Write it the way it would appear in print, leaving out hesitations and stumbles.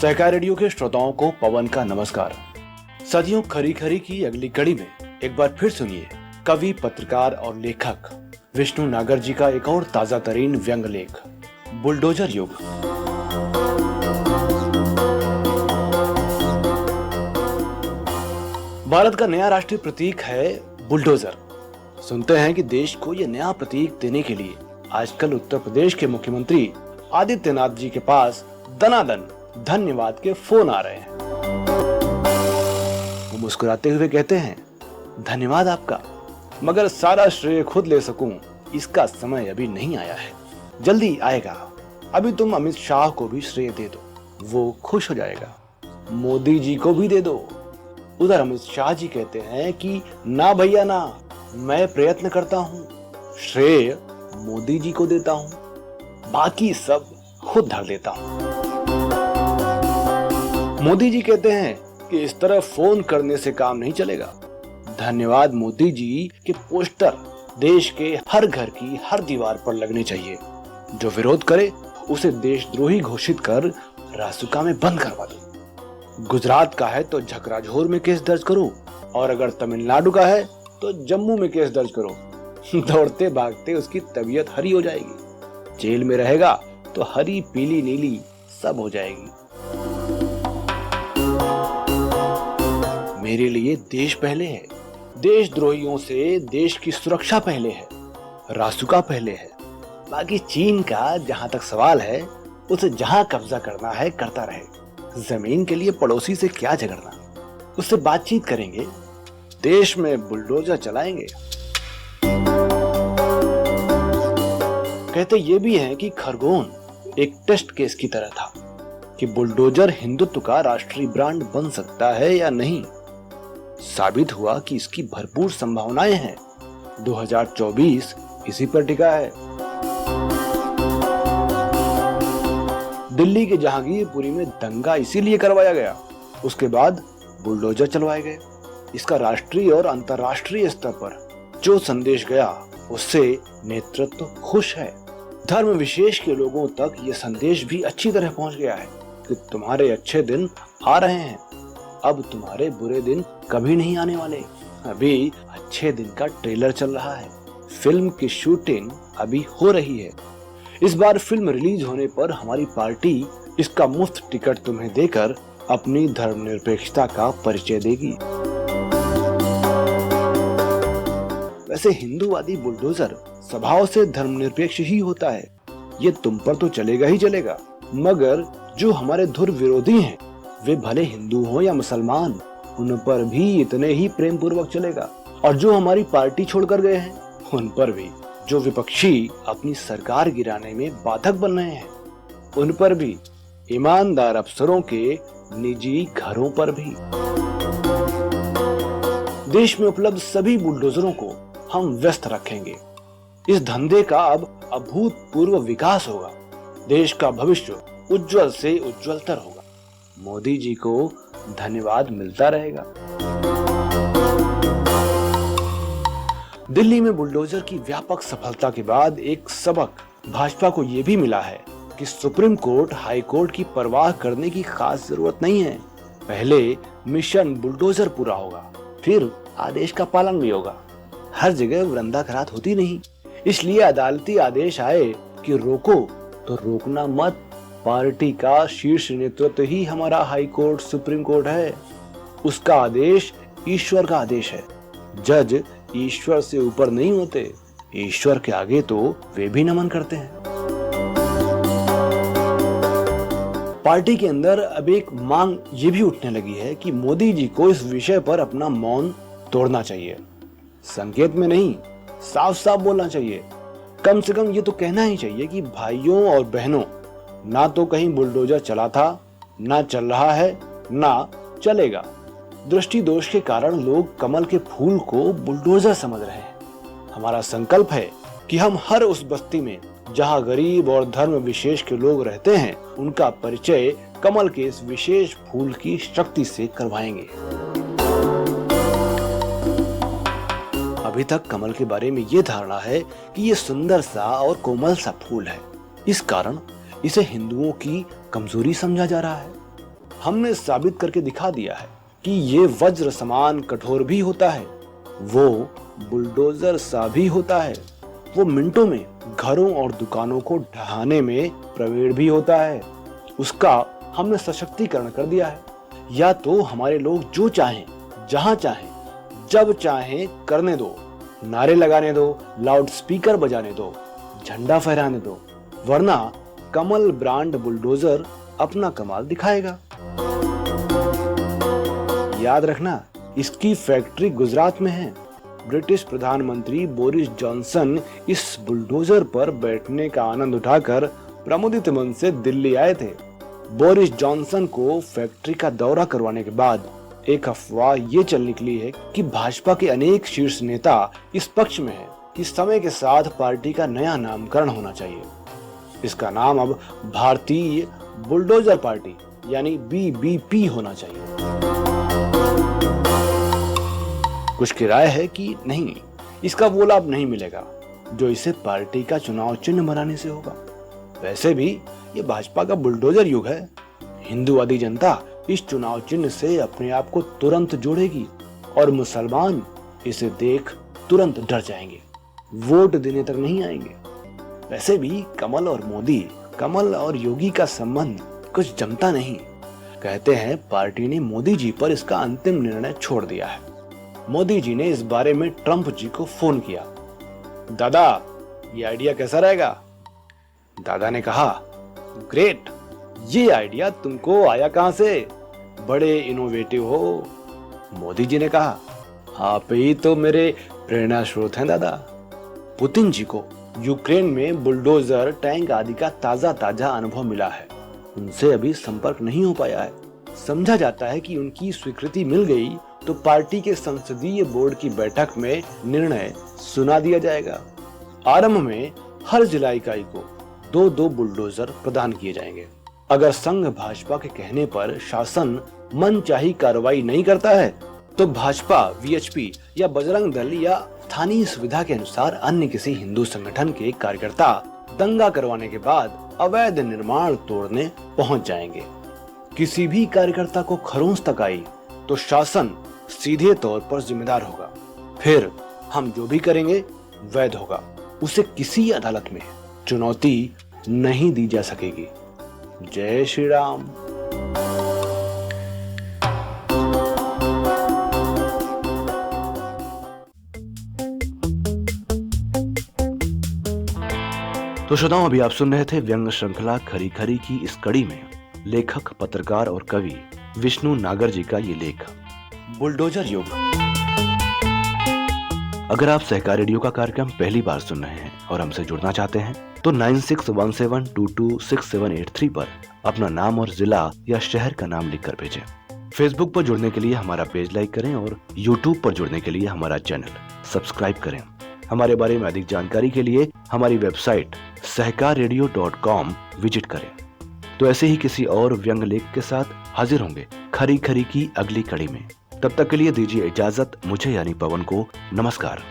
सहकार radio के श्रोताओं को पवन का नमस्कार। सदियों खरी खरी की अगली कड़ी में एक बार फिर सुनिए कवि, पत्रकार और लेखक विष्णु नागर जी का एक और ताजा तरीन व्यंग लेख, बुलडोजर युग। भारत का नया राष्ट्रीय प्रतीक है बुलडोजर। सुनते हैं कि देश को यह नया प्रतीक देने के लिए आजकल उत्तर प्रदेश के मुख्यमंत्री आदित्यनाथ जी के पास दनादन धन्यवाद के फोन आ रहे हैं। वो मुस्कुराते हुए कहते हैं, धन्यवाद आपका, मगर सारा श्रेय खुद ले सकूं इसका समय अभी नहीं आया है, जल्दी आएगा। अभी तुम अमित शाह को भी श्रेय दे दो, वो खुश हो जाएगा। मोदी जी को भी दे दो। उधर अमित शाह जी कहते हैं कि ना भैया ना, मैं प्रयत्न करता हूँ, श्रेय मोदी जी को देता हूँ, बाकी सब खुद धर लेता हूँ। मोदी जी कहते हैं कि इस तरह फोन करने से काम नहीं चलेगा। धन्यवाद मोदी जी के पोस्टर देश के हर घर की हर दीवार पर लगने चाहिए। जो विरोध करे उसे देशद्रोही घोषित कर रासुका में बंद करवा दो। गुजरात का है तो झकराझोर में केस दर्ज करो, और अगर तमिलनाडु का है तो जम्मू में केस दर्ज करो। दौड़ते भागते उसकी तबीयत हरी हो जाएगी। जेल में रहेगा तो हरी पीली नीली सब हो जाएगी। मेरे लिए देश पहले है, देशद्रोहियों से देश की सुरक्षा पहले है, रासुका पहले है। बाकी चीन का जहां तक सवाल है, उसे जहां कब्जा करना है करता रहे। जमीन के लिए पड़ोसी से क्या झगड़ना, उससे बातचीत करेंगे, देश में बुलडोजर चलाएंगे। कहते ये भी हैं कि खरगोन एक टेस्ट केस की तरह था कि बुलडोजर हिंदुत्व का राष्ट्रीय ब्रांड बन सकता है या नहीं। साबित हुआ कि इसकी भरपूर संभावनाएं हैं। 2024 इसी पर टिका है। दिल्ली के जहांगीरपुरी में दंगा इसीलिए करवाया गया, उसके बाद बुलडोजर चलवाए गए। इसका राष्ट्रीय और अंतर्राष्ट्रीय स्तर पर जो संदेश गया, उससे नेतृत्व खुश है। धर्म विशेष के लोगों तक यह संदेश भी अच्छी तरह पहुंच गया है कि तुम्हारे अच्छे दिन आ रहे हैं, अब तुम्हारे बुरे दिन कभी नहीं आने वाले। अभी अच्छे दिन का ट्रेलर चल रहा है, फिल्म की शूटिंग अभी हो रही है। इस बार फिल्म रिलीज होने पर हमारी पार्टी इसका मुफ्त टिकट तुम्हें देकर अपनी धर्मनिरपेक्षता का परिचय देगी। वैसे हिंदूवादी बुलडोजर स्वभाव से धर्मनिरपेक्ष ही होता है। ये तुम पर तो चलेगा ही चलेगा, मगर जो हमारे धुर विरोधी हैं, वे भले हिंदू हो या मुसलमान, उन पर भी इतने ही प्रेम पूर्वक चलेगा। और जो हमारी पार्टी छोड़कर गए हैं, उन पर भी। जो विपक्षी अपनी सरकार गिराने में बाधक बन रहे हैं, उन पर भी। ईमानदार अफसरों के निजी घरों पर भी। देश में उपलब्ध सभी बुलडोजरों को हम व्यस्त रखेंगे। इस धंधे का अब अभूतपूर्व विकास होगा। देश का भविष्य उज्जवल से उज्जवलतर होगा। मोदी जी को धन्यवाद मिलता रहेगा। दिल्ली में बुलडोजर की व्यापक सफलता के बाद एक सबक भाजपा को यह भी मिला है कि सुप्रीम कोर्ट, हाई कोर्ट की परवाह करने की खास जरूरत नहीं है। पहले मिशन बुलडोजर पूरा होगा, फिर आदेश का पालन भी होगा। हर जगह वृंदाखरात होती नहीं, इसलिए अदालती आदेश आए कि रोको तो रोकना मत। पार्टी का शीर्ष नेतृत्व ही हमारा हाई कोर्ट, सुप्रीम कोर्ट है। उसका आदेश ईश्वर का आदेश है। जज ईश्वर से ऊपर नहीं होते, ईश्वर के आगे तो वे भी नमन करते हैं। पार्टी के अंदर अब एक मांग ये भी उठने लगी है कि मोदी जी को इस विषय पर अपना मौन तोड़ना चाहिए। संकेत में नहीं, साफ साफ बोलना चाहिए। कम से कम ये तो कहना ही चाहिए कि भाइयों और बहनों, ना तो कहीं बुलडोजर चला था, ना चल रहा है, ना चलेगा। दृष्टि दोष के कारण लोग कमल के फूल को बुलडोजर समझ रहे हैं। हमारा संकल्प है कि हम हर उस बस्ती में जहां गरीब और धर्म विशेष के लोग रहते हैं, उनका परिचय कमल के इस विशेष फूल की शक्ति से करवाएंगे। अभी तक कमल के बारे में ये धारणा है कि ये सुंदर सा और कोमल सा फूल है, इस कारण इसे हिंदुओं की कमजोरी समझा जा रहा है। हमने साबित करके दिखा दिया है कि ये वज्र समान कठोर भी होता है, वो बुलडोजर सा भी होता है, वो मिनटों में घरों और दुकानों को ढहाने में प्रवीण भी होता है। उसका हमने सशक्तिकरण कर दिया है। या तो हमारे लोग जो चाहें, जहां चाहें, जब चाहें करने दो, नारे लगाने दो, लाउड स्पीकर बजाने दो, झंडा फहराने दो, वरना कमल ब्रांड बुलडोजर अपना कमाल दिखाएगा। याद रखना, इसकी फैक्ट्री गुजरात में है। ब्रिटिश प्रधानमंत्री बोरिस जॉनसन इस बुलडोजर पर बैठने का आनंद उठाकर प्रमुदित मन से दिल्ली आए थे। बोरिस जॉनसन को फैक्ट्री का दौरा करवाने के बाद एक अफवाह ये चल निकली है कि भाजपा के अनेक शीर्ष नेता इस पक्ष में है कि समय के साथ पार्टी का नया नामकरण होना चाहिए। इसका नाम अब भारतीय बुलडोजर पार्टी यानी BBP होना चाहिए। कुछ की राय है कि नहीं, इसका वो लाभ नहीं मिलेगा जो इसे पार्टी का चुनाव चिन्ह बनाने से होगा। वैसे भी ये भाजपा का बुलडोजर युग है। हिंदूवादी जनता इस चुनाव चिन्ह से अपने आप को तुरंत जोड़ेगी और मुसलमान इसे देख तुरंत डर जाएंगे, वोट देने तक नहीं आएंगे। वैसे भी कमल और मोदी, कमल और योगी का संबंध कुछ जमता नहीं। कहते हैं पार्टी ने मोदी जी पर इसका अंतिम निर्णय छोड़ दिया है। मोदी जी ने इस बारे में ट्रंप जी को फोन किया। दादा, ये आइडिया कैसा रहेगा? दादा ने कहा, ग्रेट, ये आइडिया तुमको आया कहां से? बड़े इनोवेटिव हो। मोदी जी ने कहा, आप ही तो मेरे प्रेरणा स्रोत हैं दादा। पुतिन जी को यूक्रेन में बुलडोजर, टैंक आदि का ताजा अनुभव मिला है। उनसे अभी संपर्क नहीं हो पाया है। समझा जाता है कि उनकी स्वीकृति मिल गई तो पार्टी के संसदीय बोर्ड की बैठक में निर्णय सुना दिया जाएगा। आरंभ में हर जिला इकाई को 2-2 बुलडोजर प्रदान किए जाएंगे। अगर संघ भाजपा के कहने पर शासन मनचाही कार्रवाई नहीं करता है तो भाजपा, VHP या बजरंग दल या स्थानीय सुविधा के अनुसार अन्य किसी हिंदू संगठन के कार्यकर्ता दंगा करवाने के बाद अवैध निर्माण तोड़ने पहुंच जाएंगे। किसी भी कार्यकर्ता को खरोंच तक आई तो शासन सीधे तौर पर जिम्मेदार होगा। फिर हम जो भी करेंगे वैध होगा। उसे किसी अदालत में चुनौती नहीं दी जा सकेगी। जय श्री राम। तो श्रोताओं, अभी आप सुन रहे थे व्यंग श्रृंखला खरी खरी की इस कड़ी में लेखक, पत्रकार और कवि विष्णु नागर जी का ये लेख बुलडोजर युग। अगर आप सहकार रेडियो का कार्यक्रम पहली बार सुन रहे हैं और हमसे जुड़ना चाहते हैं तो 9617226783 पर अपना नाम और जिला या शहर का नाम लिखकर भेजें। फेसबुक पर जुड़ने के लिए हमारा पेज लाइक करें और यूट्यूब पर जुड़ने के लिए हमारा चैनल सब्सक्राइब करें। हमारे बारे में अधिक जानकारी के लिए हमारी वेबसाइट सहकाररेडियो.com विजिट करें। तो ऐसे ही किसी और व्यंग लेख के साथ हाजिर होंगे खरी खरी की अगली कड़ी में। तब तक के लिए दीजिए इजाजत मुझे यानी पवन को। नमस्कार।